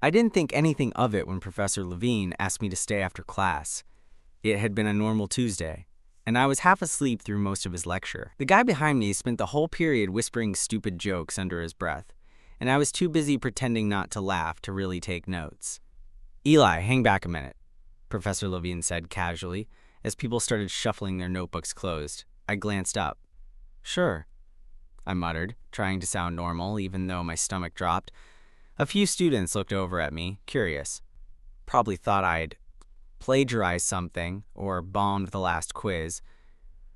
I didn't think anything of it when Professor Levine asked me to stay after class. It had been a normal Tuesday, and I was half asleep through most of his lecture. The guy behind me spent the whole period whispering stupid jokes under his breath, and I was too busy pretending not to laugh to really take notes. "Eli, hang back a minute," Professor Levine said casually, as people started shuffling their notebooks closed. I glanced up. "Sure," I muttered, trying to sound normal even though my stomach dropped. A few students looked over at me, curious. Probably thought I'd plagiarized something or bombed the last quiz.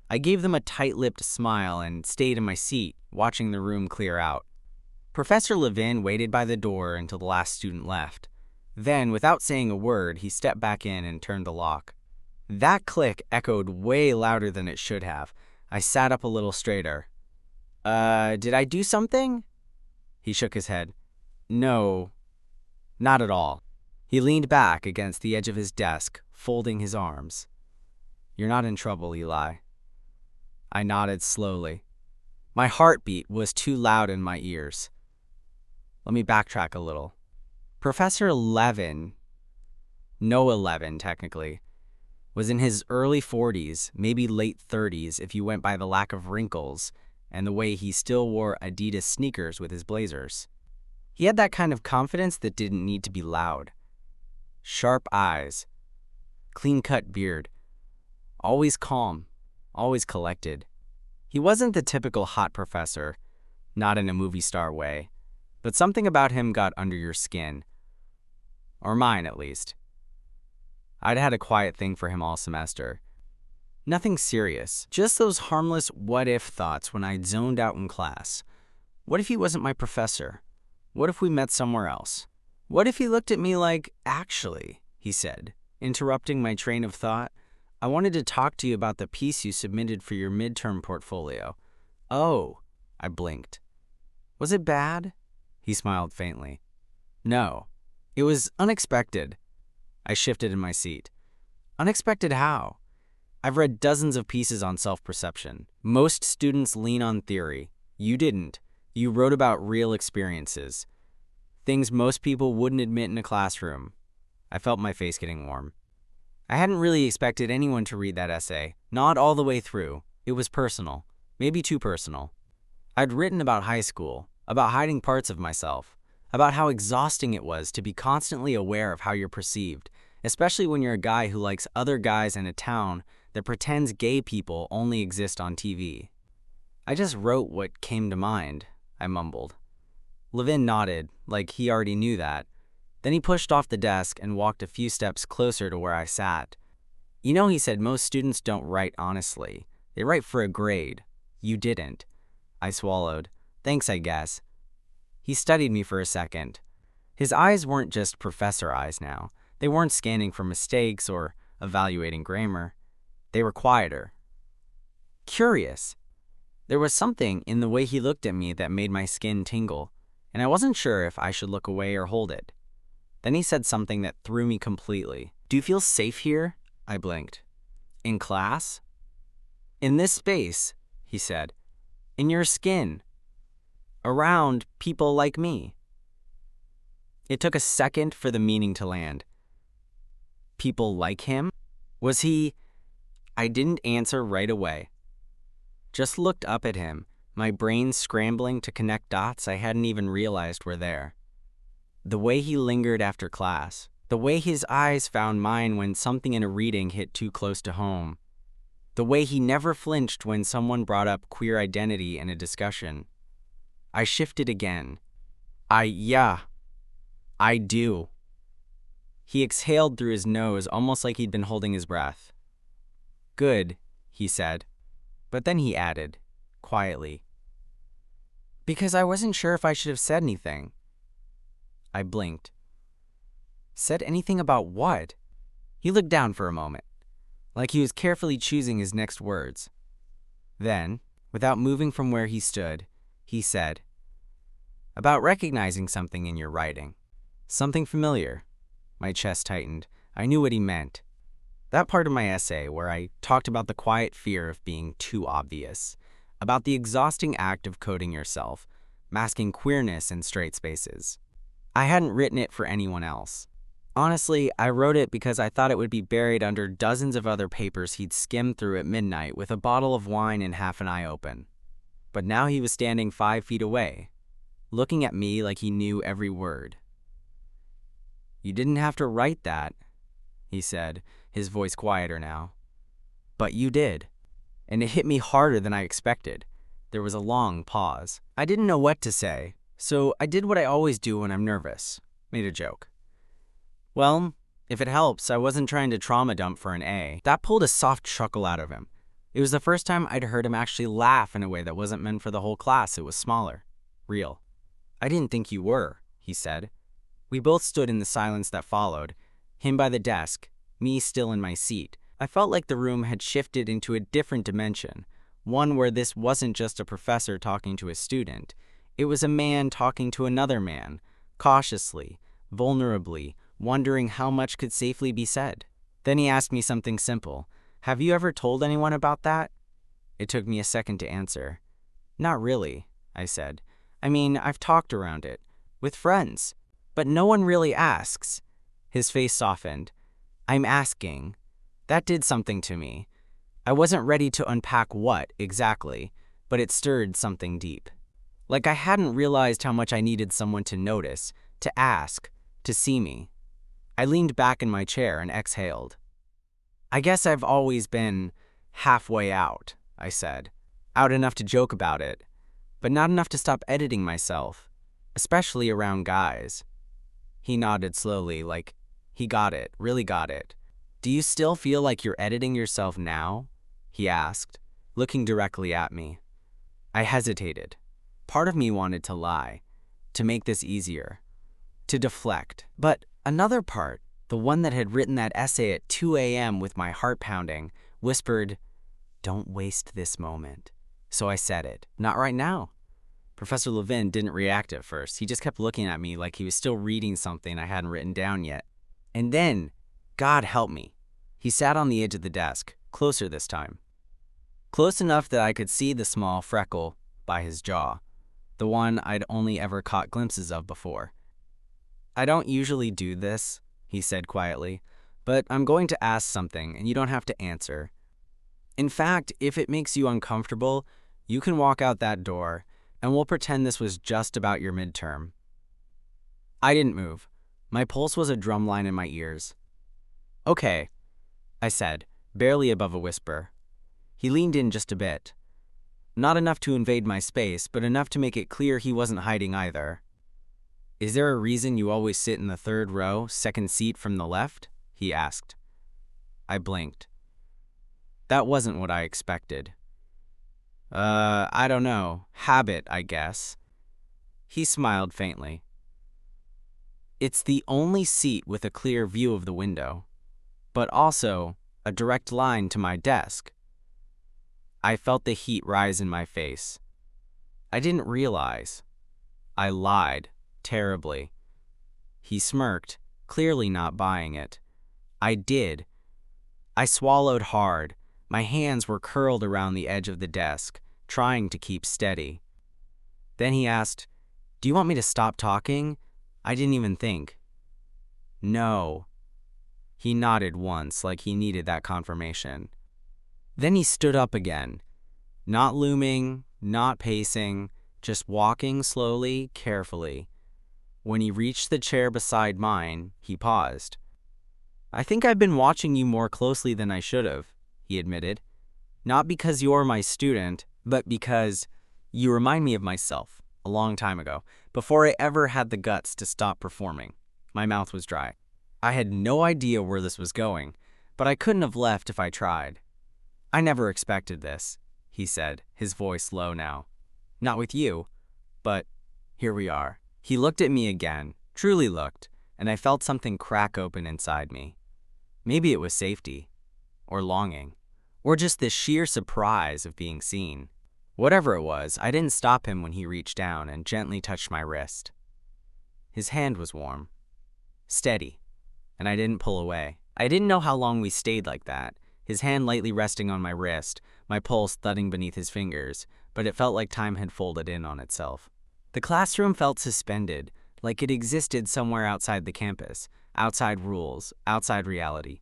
I gave them a tight-lipped smile and stayed in my seat, watching the room clear out. Professor Levin waited by the door until the last student left. Then, without saying a word, he stepped back in and turned the lock. That click echoed way louder than it should have. I sat up a little straighter. Did I do something?" He shook his head. "No, not at all." He leaned back against the edge of his desk, folding his arms. "You're not in trouble, Eli." I nodded slowly. My heartbeat was too loud in my ears. Let me backtrack a little. Professor Levin, Noah Levin technically, was in his early 40s, maybe late 30s if you went by the lack of wrinkles and the way he still wore Adidas sneakers with his blazers. He had that kind of confidence that didn't need to be loud. Sharp eyes, clean-cut beard, always calm, always collected. He wasn't the typical hot professor, not in a movie star way, but something about him got under your skin. Or mine, at least. I'd had a quiet thing for him all semester. Nothing serious, just those harmless what-if thoughts when I'd zoned out in class. What if he wasn't my professor? What if we met somewhere else? What if he looked at me like, "Actually," he said, interrupting my train of thought, "I wanted to talk to you about the piece you submitted for your midterm portfolio." "Oh," I blinked. "Was it bad?" He smiled faintly. "No. It was unexpected." I shifted in my seat. "Unexpected how?" "I've read dozens of pieces on self-perception. Most students lean on theory. You didn't. You wrote about real experiences. Things most people wouldn't admit in a classroom." I felt my face getting warm. I hadn't really expected anyone to read that essay, not all the way through. It was personal, maybe too personal. I'd written about high school, about hiding parts of myself, about how exhausting it was to be constantly aware of how you're perceived, especially when you're a guy who likes other guys in a town that pretends gay people only exist on TV. "I just wrote what came to mind," I mumbled. Levin nodded, like he already knew that. Then he pushed off the desk and walked a few steps closer to where I sat. "You know," he said, "most students don't write honestly. They write for a grade. You didn't." I swallowed. "Thanks, I guess." He studied me for a second. His eyes weren't just professor eyes now. They weren't scanning for mistakes or evaluating grammar. They were quieter. Curious. There was something in the way he looked at me that made my skin tingle, and I wasn't sure if I should look away or hold it. Then he said something that threw me completely. "Do you feel safe here?" I blinked. "In class?" "In this space," he said. "In your skin. Around people like me." It took a second for the meaning to land. People like him? Was he? I didn't answer right away. Just looked up at him, my brain scrambling to connect dots I hadn't even realized were there. The way he lingered after class, the way his eyes found mine when something in a reading hit too close to home, the way he never flinched when someone brought up queer identity in a discussion. I shifted again. Yeah, I do." He exhaled through his nose almost like he'd been holding his breath. "Good," he said. But then he added, quietly, "Because I wasn't sure if I should have said anything." I blinked. "Said anything about what?" He looked down for a moment, like he was carefully choosing his next words. Then, without moving from where he stood, he said, "About recognizing something in your writing. Something familiar." My chest tightened. I knew what he meant. That part of my essay where I talked about the quiet fear of being too obvious, about the exhausting act of coding yourself, masking queerness in straight spaces. I hadn't written it for anyone else. Honestly, I wrote it because I thought it would be buried under dozens of other papers he'd skimmed through at midnight with a bottle of wine and half an eye open. But now he was standing 5 feet away, looking at me like he knew every word. "You didn't have to write that," he said, his voice quieter now. "But you did." And it hit me harder than I expected. There was a long pause. I didn't know what to say, so I did what I always do when I'm nervous. Made a joke. "Well, if it helps, I wasn't trying to trauma dump for an A." That pulled a soft chuckle out of him. It was the first time I'd heard him actually laugh in a way that wasn't meant for the whole class. It was smaller. Real. "I didn't think you were," he said. We both stood in the silence that followed, him by the desk, me still in my seat. I felt like the room had shifted into a different dimension, one where this wasn't just a professor talking to a student. It was a man talking to another man, cautiously, vulnerably, wondering how much could safely be said. Then he asked me something simple. "Have you ever told anyone about that?" It took me a second to answer. "Not really," I said. "I mean, I've talked around it, with friends, but no one really asks." His face softened. "I'm asking." That did something to me. I wasn't ready to unpack what, exactly, but it stirred something deep. Like I hadn't realized how much I needed someone to notice, to ask, to see me. I leaned back in my chair and exhaled. "I guess I've always been halfway out," I said. "Out enough to joke about it, but not enough to stop editing myself, especially around guys." He nodded slowly, like he got it, really got it. "Do you still feel like you're editing yourself now?" he asked, looking directly at me. I hesitated. Part of me wanted to lie, to make this easier, to deflect. But another part, the one that had written that essay at 2 a.m. with my heart pounding, whispered, "Don't waste this moment." So I said it. "Not right now." Professor Levin didn't react at first. He just kept looking at me like he was still reading something I hadn't written down yet. And then, God help me, he sat on the edge of the desk, closer this time. Close enough that I could see the small freckle by his jaw, the one I'd only ever caught glimpses of before. "I don't usually do this," he said quietly, "but I'm going to ask something, and you don't have to answer. In fact, if it makes you uncomfortable, you can walk out that door, and we'll pretend this was just about your midterm." I didn't move. My pulse was a drumline in my ears. "Okay," I said, barely above a whisper. He leaned in just a bit. Not enough to invade my space, but enough to make it clear he wasn't hiding either. "Is there a reason you always sit in the third row, second seat from the left?" he asked. I blinked. That wasn't what I expected. I don't know. Habit, I guess." He smiled faintly. "It's the only seat with a clear view of the window, but also a direct line to my desk." I felt the heat rise in my face. I didn't realize. I lied, terribly. He smirked, clearly not buying it. I did. I swallowed hard. My hands were curled around the edge of the desk, trying to keep steady. Then he asked, "Do you want me to stop talking?" I didn't even think. "No." He nodded once, like he needed that confirmation. Then he stood up again, not looming, not pacing, just walking slowly, carefully. When he reached the chair beside mine, he paused. "I think I've been watching you more closely than I should have," he admitted. "Not because you're my student, but because you remind me of myself a long time ago, before I ever had the guts to stop performing." My mouth was dry. I had no idea where this was going, but I couldn't have left if I tried. "I never expected this," he said, his voice low now. "Not with you, but here we are." He looked at me again, truly looked, and I felt something crack open inside me. Maybe it was safety, or longing, or just the sheer surprise of being seen. Whatever it was, I didn't stop him when he reached down and gently touched my wrist. His hand was warm, steady, and I didn't pull away. I didn't know how long we stayed like that, his hand lightly resting on my wrist, my pulse thudding beneath his fingers, but it felt like time had folded in on itself. The classroom felt suspended, like it existed somewhere outside the campus, outside rules, outside reality.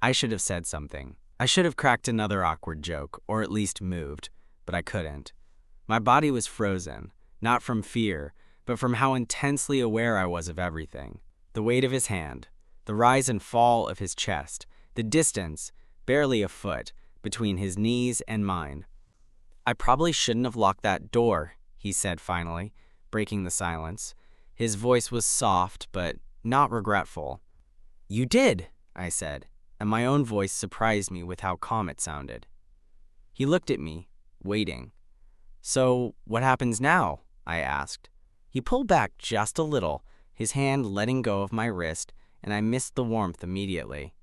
I should have said something. I should have cracked another awkward joke, or at least moved, but I couldn't. My body was frozen, not from fear, but from how intensely aware I was of everything. The weight of his hand, the rise and fall of his chest, the distance, barely a foot, between his knees and mine. "I probably shouldn't have locked that door," he said finally, breaking the silence. His voice was soft, but not regretful. "You did," I said, and my own voice surprised me with how calm it sounded. He looked at me, waiting. "So, what happens now?" I asked. He pulled back just a little, his hand letting go of my wrist, and I missed the warmth immediately.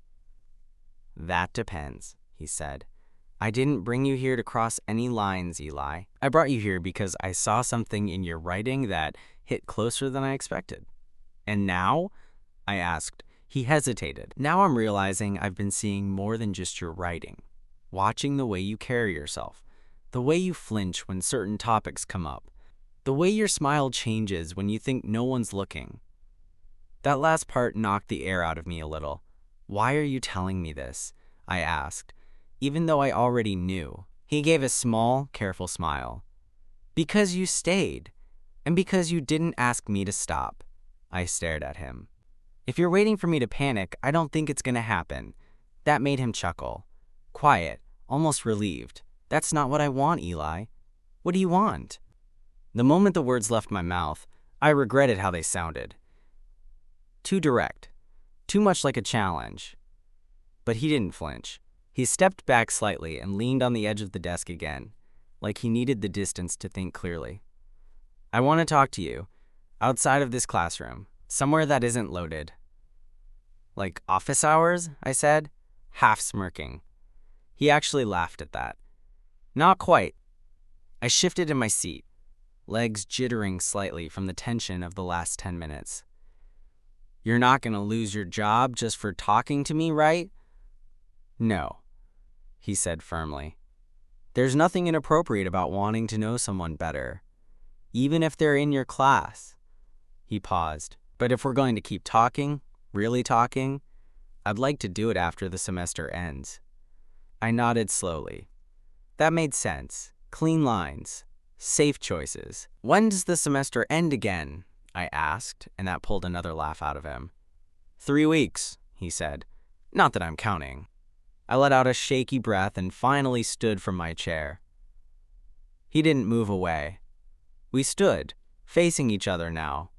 "That depends," he said. "I didn't bring you here to cross any lines, Eli. I brought you here because I saw something in your writing that hit closer than I expected." "And now?" I asked. He hesitated. "Now I'm realizing I've been seeing more than just your writing. Watching the way you carry yourself, the way you flinch when certain topics come up, the way your smile changes when you think no one's looking." That last part knocked the air out of me a little. "Why are you telling me this?" I asked, even though I already knew. He gave a small, careful smile. "Because you stayed, and because you didn't ask me to stop." I stared at him. "If you're waiting for me to panic, I don't think it's gonna happen." That made him chuckle. Quiet, almost relieved. "That's not what I want, Eli. What do you want?" The moment the words left my mouth, I regretted how they sounded. Too direct, too much like a challenge. But he didn't flinch. He stepped back slightly and leaned on the edge of the desk again, like he needed the distance to think clearly. "I want to talk to you, outside of this classroom, somewhere that isn't loaded." "Like office hours?" I said, half smirking. He actually laughed at that. "Not quite." I shifted in my seat, legs jittering slightly from the tension of the last 10 minutes. "You're not going to lose your job just for talking to me, right?" "No," he said firmly. "There's nothing inappropriate about wanting to know someone better, even if they're in your class." He paused. "But if we're going to keep talking, really talking, I'd like to do it after the semester ends." I nodded slowly. That made sense. Clean lines. Safe choices. "When does the semester end again?" I asked, and that pulled another laugh out of him. 3 weeks, he said. "Not that I'm counting." I let out a shaky breath and finally stood from my chair. He didn't move away. We stood, facing each other now.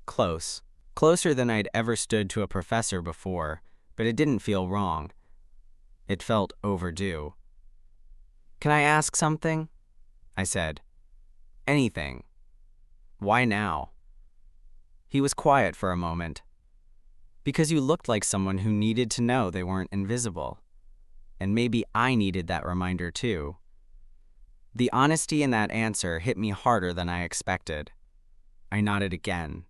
Close. Closer than I'd ever stood to a professor before, but it didn't feel wrong. It felt overdue. "Can I ask something?" I said. "Anything." "Why now?" He was quiet for a moment. "Because you looked like someone who needed to know they weren't invisible. And maybe I needed that reminder too." The honesty in that answer hit me harder than I expected. I nodded again.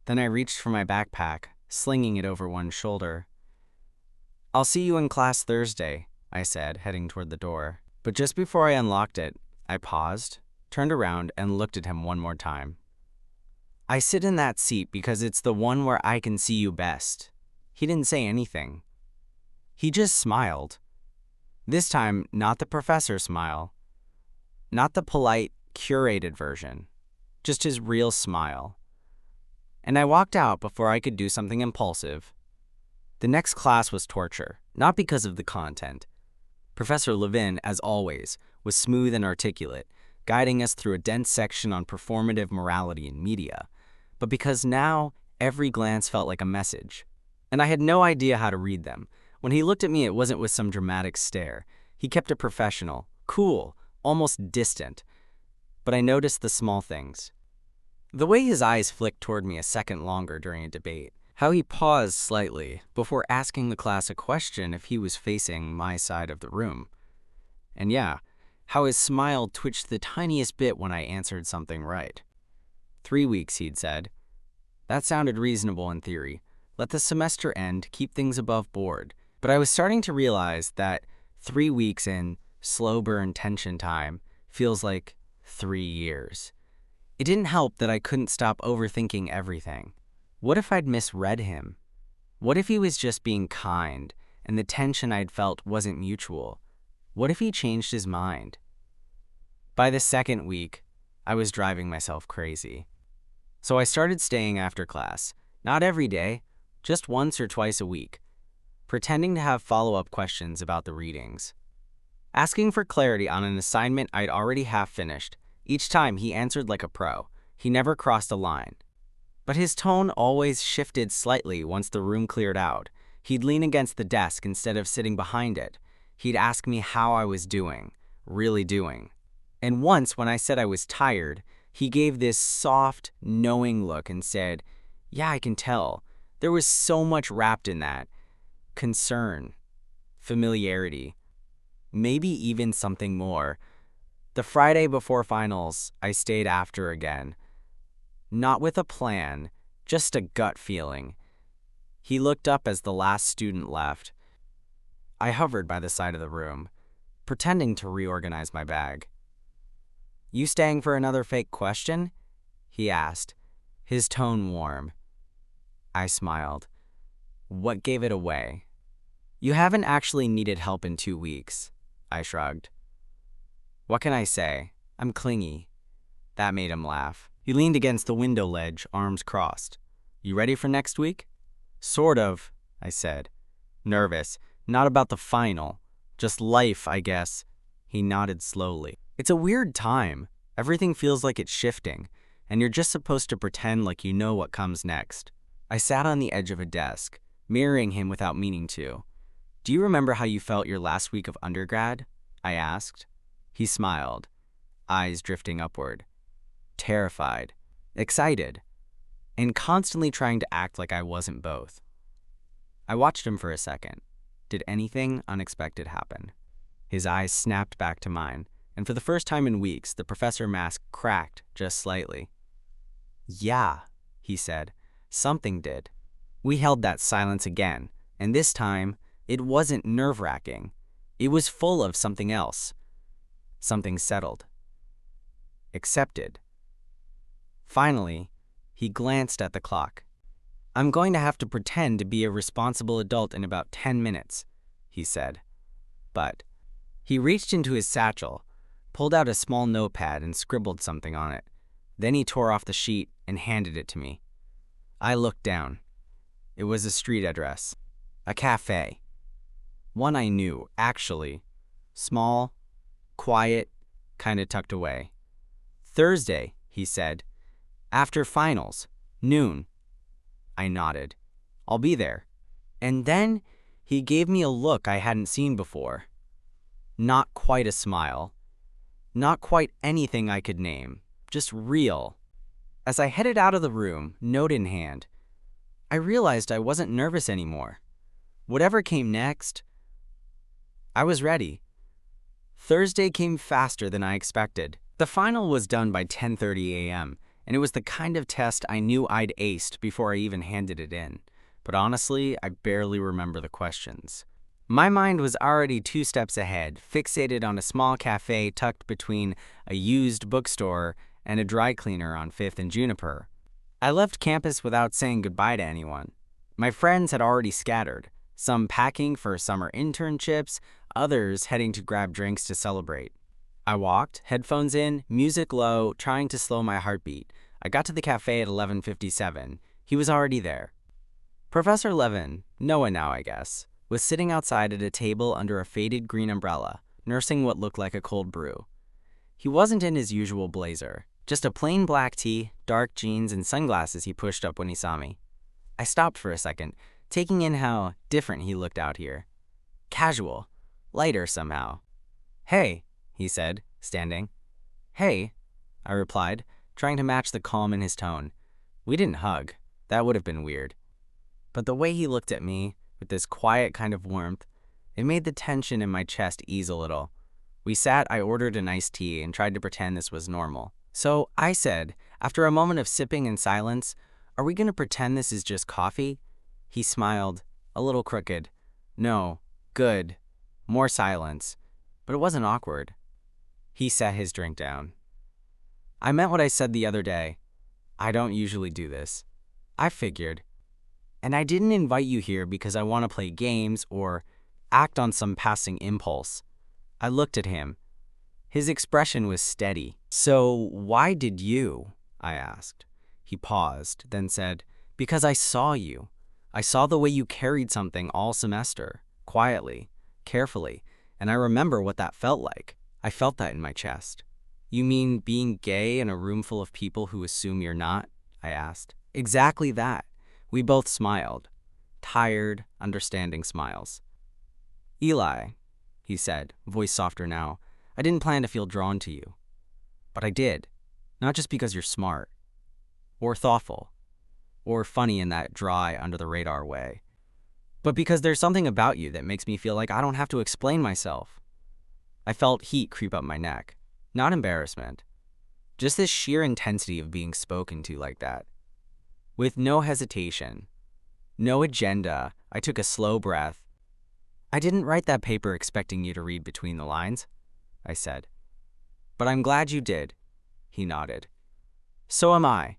Then I reached for my backpack, slinging it over one shoulder. "I'll see you in class Thursday," I said, heading toward the door. But just before I unlocked it, I paused, turned around, and looked at him one more time. "I sit in that seat because it's the one where I can see you best." He didn't say anything. He just smiled. This time, not the professor smile. Not the polite, curated version. Just his real smile. And I walked out before I could do something impulsive. The next class was torture, not because of the content. Professor Levin, as always, was smooth and articulate, guiding us through a dense section on performative morality in media, but because now every glance felt like a message. And I had no idea how to read them. When he looked at me, it wasn't with some dramatic stare. He kept it professional, cool, almost distant. But I noticed the small things. The way his eyes flicked toward me a second longer during a debate. How he paused slightly before asking the class a question if he was facing my side of the room. And yeah, how his smile twitched the tiniest bit when I answered something right. 3 weeks, he'd said. That sounded reasonable in theory. Let the semester end, keep things above board. But I was starting to realize that 3 weeks in slow burn tension time feels like 3 years. It didn't help that I couldn't stop overthinking everything. What if I'd misread him? What if he was just being kind and the tension I'd felt wasn't mutual? What if he changed his mind? By the second week, I was driving myself crazy. So I started staying after class, not every day, just once or twice a week, pretending to have follow-up questions about the readings. Asking for clarity on an assignment I'd already half finished. Each time he answered like a pro. He never crossed a line. But his tone always shifted slightly once the room cleared out. He'd lean against the desk instead of sitting behind it. He'd ask me how I was doing, really doing. And once, when I said I was tired, he gave this soft, knowing look and said, "Yeah, I can tell." There was so much wrapped in that. Concern, familiarity, maybe even something more. The Friday before finals, I stayed after again. Not with a plan, just a gut feeling. He looked up as the last student left. I hovered by the side of the room, pretending to reorganize my bag. "You staying for another fake question?" he asked, his tone warm. I smiled. What gave it away? "You haven't actually needed help in 2 weeks," I shrugged. "What can I say? I'm clingy." That made him laugh. He leaned against the window ledge, arms crossed. "You ready for next week?" "Sort of," I said. Nervous. Not about the final. Just life, I guess. He nodded slowly. "It's a weird time. Everything feels like it's shifting, and you're just supposed to pretend like you know what comes next." I sat on the edge of a desk, mirroring him without meaning to. "Do you remember how you felt your last week of undergrad?" I asked. He smiled, eyes drifting upward. Terrified, excited, and constantly trying to act like I wasn't both. I watched him for a second. Did anything unexpected happen? His eyes snapped back to mine, and for the first time in weeks, the professor mask cracked just slightly. "Yeah," he said, "something did." We held that silence again, and this time, it wasn't nerve-wracking. It was full of something else. Something settled. Accepted. Finally, he glanced at the clock. "I'm going to have to pretend to be a responsible adult in about 10 minutes, he said. But he reached into his satchel, pulled out a small notepad and scribbled something on it. Then he tore off the sheet and handed it to me. I looked down. It was a street address. A cafe. One I knew, actually. Small, quiet, kind of tucked away. "Thursday," he said. "After finals. Noon." I nodded. "I'll be there." And then he gave me a look I hadn't seen before. Not quite a smile. Not quite anything I could name. Just real. As I headed out of the room, note in hand, I realized I wasn't nervous anymore. Whatever came next, I was ready. Thursday came faster than I expected. The final was done by 10:30 a.m., and it was the kind of test I knew I'd aced before I even handed it in. But honestly, I barely remember the questions. My mind was already 2 steps ahead, fixated on a small cafe tucked between a used bookstore and a dry cleaner on 5th and Juniper. I left campus without saying goodbye to anyone. My friends had already scattered, some packing for summer internships, others heading to grab drinks to celebrate. I walked, headphones in, music low, trying to slow my heartbeat. I got to the cafe at 11:57. He was already there. Professor Levin, Noah now I guess, was sitting outside at a table under a faded green umbrella, nursing what looked like a cold brew. He wasn't in his usual blazer, just a plain black tee, dark jeans, and sunglasses he pushed up when he saw me. I stopped for a second, taking in how different he looked out here. Casual, lighter somehow. "Hey," he said, standing. "Hey," I replied, trying to match the calm in his tone. We didn't hug. That would have been weird. But the way he looked at me, with this quiet kind of warmth, it made the tension in my chest ease a little. We sat, I ordered an iced tea, and tried to pretend this was normal. So I said, after a moment of sipping in silence, "Are we going to pretend this is just coffee?" He smiled, a little crooked. "No, good." More silence, but it wasn't awkward. He set his drink down. I meant what I said the other day. I don't usually do this. I figured. And I didn't invite you here because I want to play games or act on some passing impulse. I looked at him. His expression was steady. So why did you? I asked. He paused, then said, because I saw you. I saw the way you carried something all semester, quietly, carefully, and I remember what that felt like. I felt that in my chest. You mean being gay in a room full of people who assume you're not? I asked. Exactly that. We both smiled. Tired, understanding smiles. Eli, he said, voice softer now, I didn't plan to feel drawn to you. But I did. Not just because you're smart, or thoughtful, or funny in that dry, under-the-radar way, but because there's something about you that makes me feel like I don't have to explain myself. I felt heat creep up my neck. Not embarrassment. Just this sheer intensity of being spoken to like that. With no hesitation, no agenda, I took a slow breath. I didn't write that paper expecting you to read between the lines, I said. But I'm glad you did, he nodded. So am I.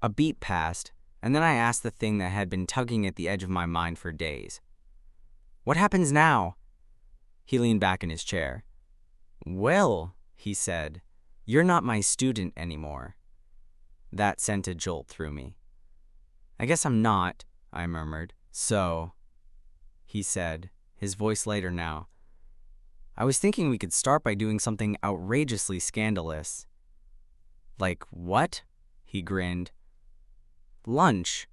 A beat passed, and then I asked the thing that had been tugging at the edge of my mind for days. What happens now? He leaned back in his chair. Well, he said, you're not my student anymore. That sent a jolt through me. I guess I'm not, I murmured. So, he said, his voice lighter now. I was thinking we could start by doing something outrageously scandalous. Like what? He grinned. Lunch.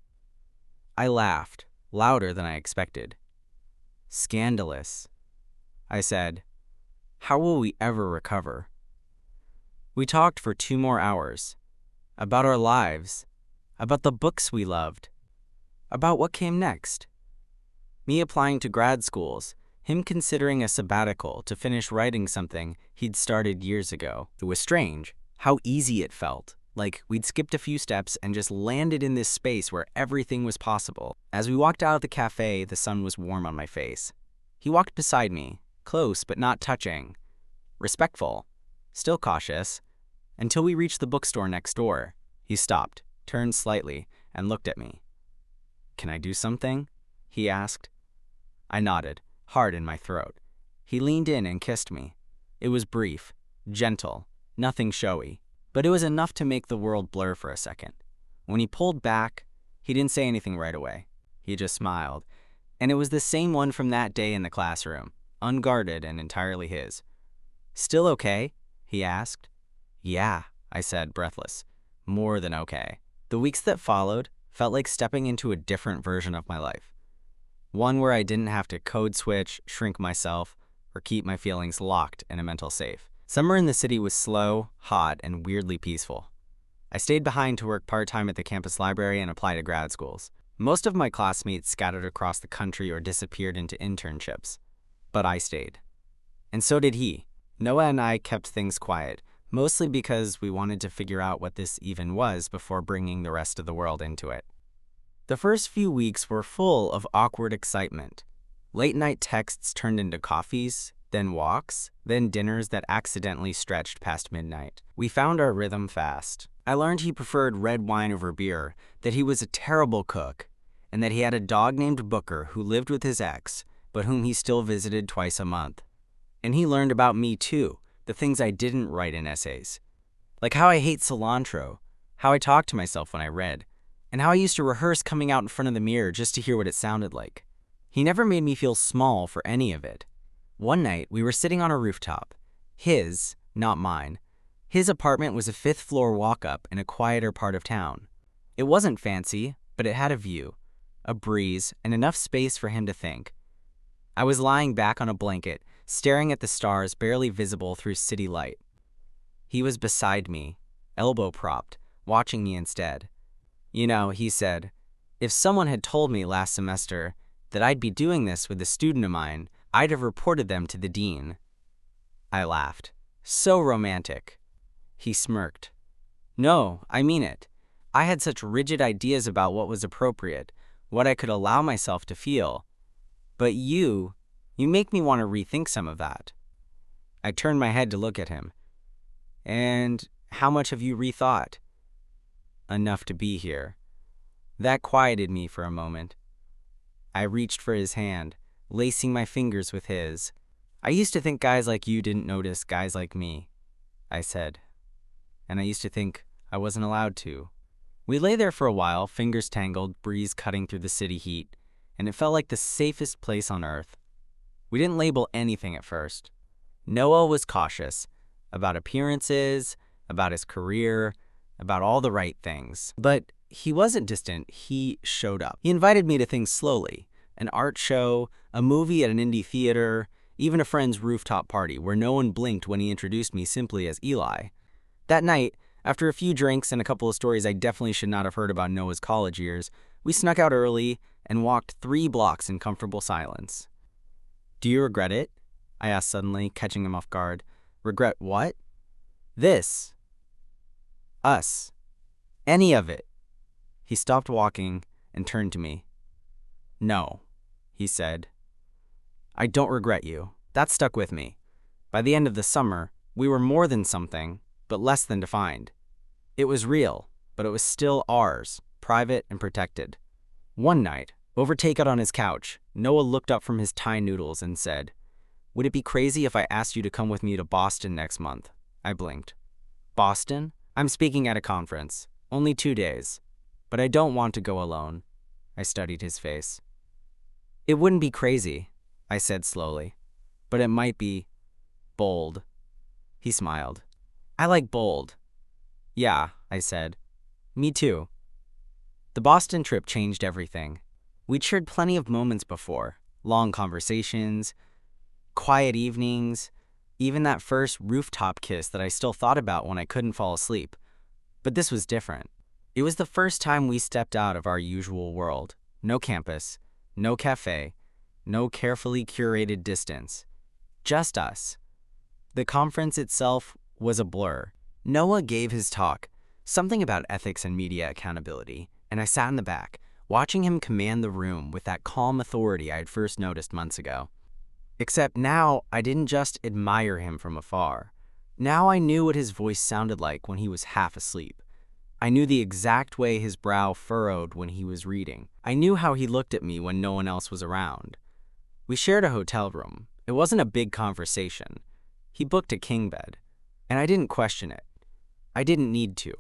I laughed, louder than I expected. Scandalous. I said, how will we ever recover? We talked for 2 more hours. About our lives. About the books we loved. About what came next. Me applying to grad schools. Him considering a sabbatical to finish writing something he'd started years ago. It was strange how easy it felt. Like we'd skipped a few steps and just landed in this space where everything was possible. As we walked out of the cafe, the sun was warm on my face. He walked beside me, close but not touching. Respectful, still cautious, until we reached the bookstore next door. He stopped, turned slightly, and looked at me. Can I do something? He asked. I nodded, hard in my throat. He leaned in and kissed me. It was brief, gentle, nothing showy, but it was enough to make the world blur for a second. When he pulled back, he didn't say anything right away. He just smiled, and it was the same one from that day in the classroom, unguarded and entirely his. Still okay? He asked. Yeah, I said, breathless. More than okay. The weeks that followed felt like stepping into a different version of my life. One where I didn't have to code switch, shrink myself, or keep my feelings locked in a mental safe. Summer in the city was slow, hot, and weirdly peaceful. I stayed behind to work part-time at the campus library and apply to grad schools. Most of my classmates scattered across the country or disappeared into internships. But I stayed. And so did he. Noah and I kept things quiet, mostly because we wanted to figure out what this even was before bringing the rest of the world into it. The first few weeks were full of awkward excitement. Late-night texts turned into coffees, then walks, then dinners that accidentally stretched past midnight. We found our rhythm fast. I learned he preferred red wine over beer, that he was a terrible cook, and that he had a dog named Booker who lived with his ex, but whom he still visited twice a month. And he learned about me too, the things I didn't write in essays. Like how I hate cilantro, how I talk to myself when I read, and how I used to rehearse coming out in front of the mirror just to hear what it sounded like. He never made me feel small for any of it. One night, we were sitting on a rooftop. His, not mine. His apartment was a 5th-floor walk-up in a quieter part of town. It wasn't fancy, but it had a view, a breeze, and enough space for him to think. I was lying back on a blanket, staring at the stars barely visible through city light. He was beside me, elbow-propped, watching me instead. You know, he said, if someone had told me last semester that I'd be doing this with a student of mine, I'd have reported them to the dean. I laughed. So romantic. He smirked. No, I mean it. I had such rigid ideas about what was appropriate, what I could allow myself to feel. But you make me want to rethink some of that. I turned my head to look at him. And How much have you rethought? Enough to be here. That quieted me for a moment. I reached for his hand, lacing my fingers with his. I used to think guys like you didn't notice guys like me, I said. And I used to think I wasn't allowed to. We lay there for a while, fingers tangled, breeze cutting through the city heat, and it felt like the safest place on earth. We didn't label anything at first. Noah was cautious about appearances, about his career, about all the right things. But he wasn't distant, he showed up. He invited me to things slowly. An art show, a movie at an indie theater, even a friend's rooftop party where no one blinked when he introduced me simply as Eli. That night, after a few drinks and a couple of stories I definitely should not have heard about Noah's college years, we snuck out early and walked 3 blocks in comfortable silence. Do you regret it? I asked suddenly, catching him off guard. Regret what? This. Us. Any of it. He stopped walking and turned to me. No, he said. I don't regret you. That stuck with me. By the end of the summer, we were more than something, but less than defined. It was real, but it was still ours, private and protected. One night, over takeout on his couch, Noah looked up from his Thai noodles and said, Would it be crazy if I asked you to come with me to Boston next month? I blinked. Boston? I'm speaking at a conference. Only 2 days. But I don't want to go alone. I studied his face. It wouldn't be crazy, I said slowly, but it might be bold. He smiled. I like bold. Yeah, I said. Me too. The Boston trip changed everything. We'd shared plenty of moments before, long conversations, quiet evenings, even that first rooftop kiss that I still thought about when I couldn't fall asleep. But this was different. It was the first time we stepped out of our usual world. No campus, no cafe, no carefully curated distance. Just us. The conference itself was a blur. Noah gave his talk, something about ethics and media accountability, and I sat in the back, watching him command the room with that calm authority I had first noticed months ago. Except now, I didn't just admire him from afar. Now I knew what his voice sounded like when he was half asleep. I knew the exact way his brow furrowed when he was reading. I knew how he looked at me when no one else was around. We shared a hotel room. It wasn't a big conversation. He booked a king bed, and I didn't question it. I didn't need to.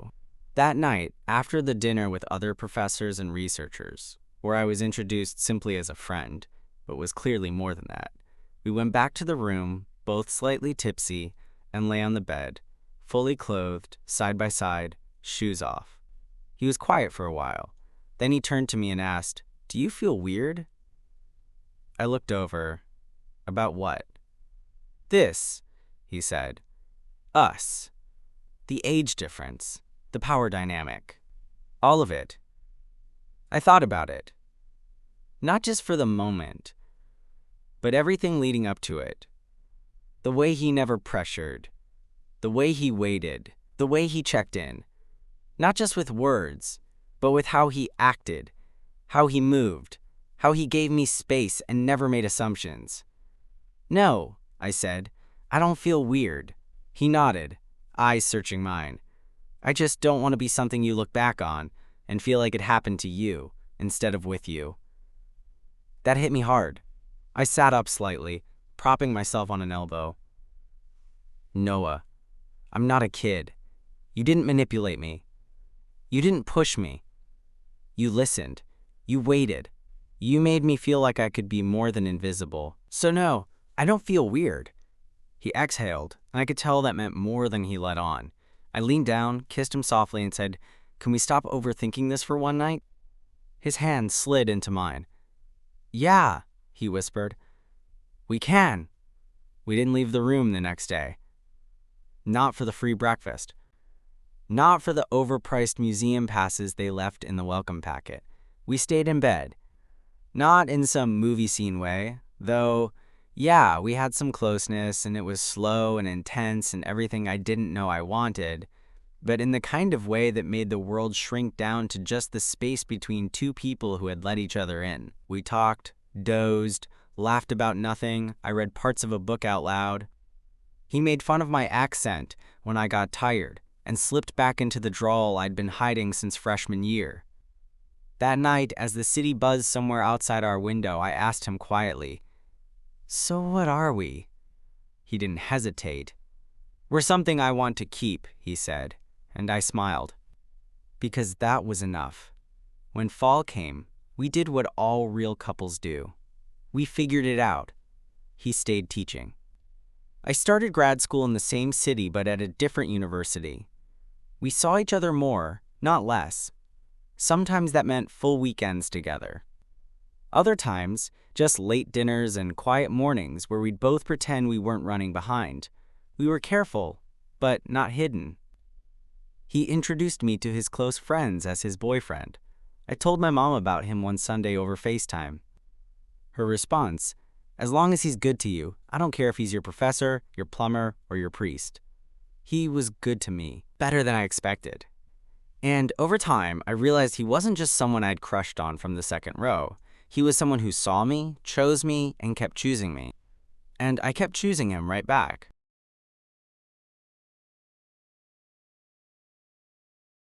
That night, after the dinner with other professors and researchers, where I was introduced simply as a friend, but was clearly more than that, we went back to the room, both slightly tipsy, and lay on the bed, fully clothed, side by side, shoes off. He was quiet for a while. Then he turned to me and asked, Do you feel weird? I looked over. About what? This, he said. Us. The age difference. The power dynamic. All of it. I thought about it. Not just for the moment, but everything leading up to it. The way he never pressured. The way he waited. The way he checked in. Not just with words, but with how he acted, how he moved, how he gave me space and never made assumptions. No, I said, I don't feel weird. He nodded, eyes searching mine. I just don't want to be something you look back on and feel like it happened to you instead of with you. That hit me hard. I sat up slightly, propping myself on an elbow. Noah, I'm not a kid. You didn't manipulate me. You didn't push me. You listened. You waited. You made me feel like I could be more than invisible. So no, I don't feel weird. He exhaled, and I could tell that meant more than he let on. I leaned down, kissed him softly, and said, Can we stop overthinking this for one night? His hand slid into mine. Yeah, he whispered. We can. We didn't leave the room the next day. Not for the free breakfast. Not for the overpriced museum passes they left in the welcome packet. We stayed in bed. Not in some movie scene way, though, yeah, we had some closeness and it was slow and intense and everything I didn't know I wanted, but in the kind of way that made the world shrink down to just the space between two people who had let each other in. We talked, dozed, laughed about nothing. I read parts of a book out loud. He made fun of my accent when I got tired, and slipped back into the drawl I'd been hiding since freshman year. That night, as the city buzzed somewhere outside our window, I asked him quietly, "So what are we?" He didn't hesitate. "We're something I want to keep," he said, and I smiled. Because that was enough. When fall came, we did what all real couples do. We figured it out. He stayed teaching. I started grad school in the same city but at a different university. We saw each other more, not less. Sometimes that meant full weekends together. Other times, just late dinners and quiet mornings where we'd both pretend we weren't running behind. We were careful, but not hidden. He introduced me to his close friends as his boyfriend. I told my mom about him one Sunday over FaceTime. Her response, "As long as he's good to you, I don't care if he's your professor, your plumber, or your priest." He was good to me, better than I expected. And over time, I realized he wasn't just someone I'd crushed on from the second row. He was someone who saw me, chose me, and kept choosing me. And I kept choosing him right back.